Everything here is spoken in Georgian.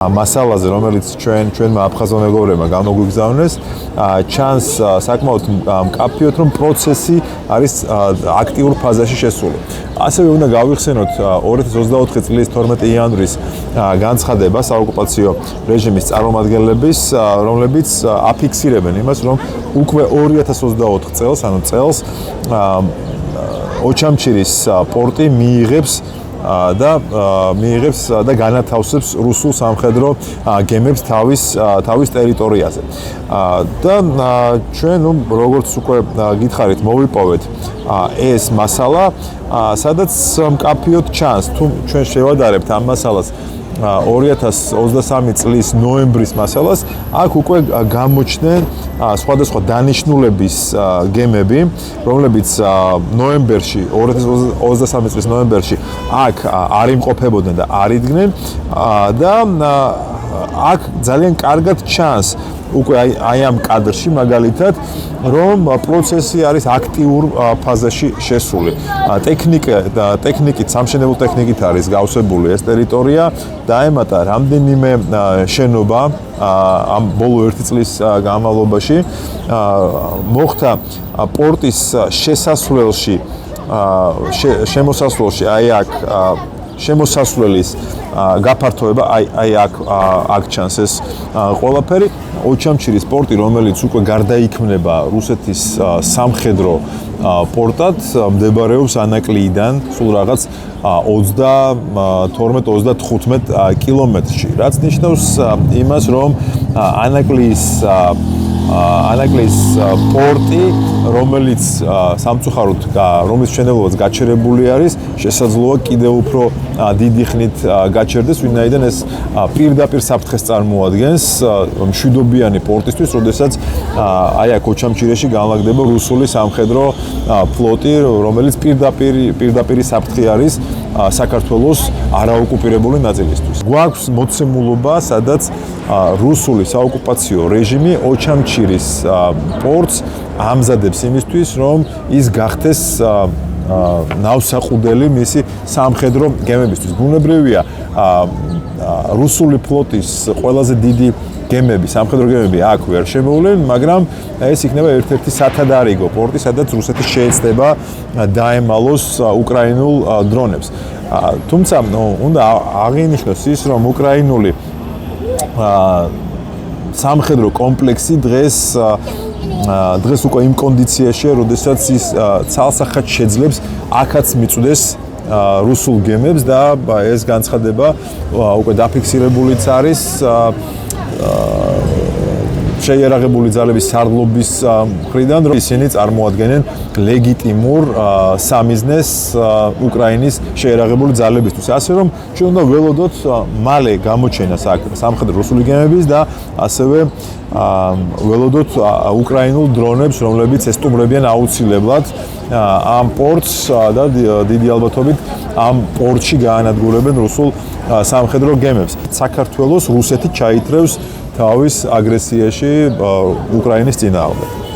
მასალაზე, რომელიც ჩვენმა აფხაზურ მეგობრებმა გამოგვიგზავნეს, ჩანს საკმაოდ მკაფიოდ, რომ პროცესი არის აქტიურ ფაზაში შესული. ასევე უნდა გავიხსენოთ 2024 წლის 12 იანვრის განცხადება საოკუპაციო რეჟიმის წარმომადგენლების, რომლებიც აფიქსირებენ იმას, რომ უკვე 2024 წელს, ანუ წელს ოჩამჩირის პორტი მიიღებს და განათავსებს რუსულ სამხედრო გემებს თავის ტერიტორიაზე. და ჩვენ, როგორც უკვე გითხარით, მოვიპოვეთ ეს მასალა, სადაც მკაფიოდ ჩანს, თუ ჩვენ შევადარებთ ამ მასალას 2023 წლის ნოემბრის მასალას, აქ უკვე გამოჩნდნენ სხვადასხვა დანიშნულების გემები, რომლებიც ნოემბერში, 2023 წლის ნოემბერში აქ არ იმყოფებოდნენ და არ იდგნენ და აქ ძალიან კარგად ჩანს უკვე აი ამ კადრში მაგალითად, რომ პროცესი არის აქტიურ ფაზაში შესული. ტექნიკით, სამშენებლო ტექნიკით არის გავსებული ეს ტერიტორია, დაემატა რამდენიმე შენობა ამ ბოლო 1 წლის განმავლობაში, მოხდა პორტის შესასვლელში, შემოსასვლელში, აი აქ შემოსასვლელის გაფართოება, აი აქ ჩანს ეს ყველაფერი. ოჩამჩირის პორტი, რომელიც უკვე გარდაიქმნება რუსეთის სამხედრო პორტად, მდებარეობს ანაკლიიდან სულ რაღაც 22-35 კილომეტრში, რაც ნიშნავს იმას, რომ ანაკლიის პორტი, რომელიც სამწუხაროდ რომლის მშენებლობაც გაჩერებული არის, შესაძლოა კიდევ უფრო დიდი ხნით გაჩერდეს, ვინაიდან ეს პირდაპირ საფრთხეს წარმოადგენს მშვიდობიანი პორტისთვის, როდესაც აი აქ ოჩამჩირეში განლაგდება რუსული სამხედრო ფლოტი, რომელიც პირდაპირი საფრთხე არის საქართველოს არაოკუპირებული ნაწილისთვის. გვაქვს მოცემულობა, სადაც რუსული საოკუპაციო რეჟიმი ოჩამჩირის პორტს ამზადებს იმისთვის, რომ ის გახდეს ნავსაყუდელი მისი სამხედრო გემებისთვის. ბუნებრივია, რუსული ფლოტის ყველაზე დიდი გემები, სამხედრო გემები აქ ვერ შემოვლენ, მაგრამ ეს იქნება ერთ-ერთი სათადარიგო პორტი, სადაც რუსეთი შეეცდება დაემალოს უკრაინულ დრონებს. თუმცა, უნდა აღინიშნოს ის, რომ უკრაინული სამხედრო კომპლექსი დღეს უკვე იმ კონდიციაშია, როდესაც ის ცალსახად შეძლებს აქაც მიწვდეს რუსულ გემებს და ეს განცხადება უკვე დაფიქსირებულიც არის შეიარაღებული ძალების სარდლობის მხრიდან, რომ ისინი წარმოადგენენ ლეგიტიმურ სამიზნეს უკრაინის შეიარაღებული ძალებისთვის. ასე რომ ჩვენ უნდა ველოდოთ მალე გამოჩენას აქ სამხედრო რუსული გემების და ასევე ველოდოთ უკრაინულ დრონებს, რომლებიც ესტუმრებიან აუცილებლად ამ პორტს და დიდი ალბათობით ამ პორტში გაანადგურებენ რუსულ სამხედრო გემებს. საქართველოს რუსეთი ჩაითრევს თავის აგრესიაში უკრაინის წინააღმდეგ.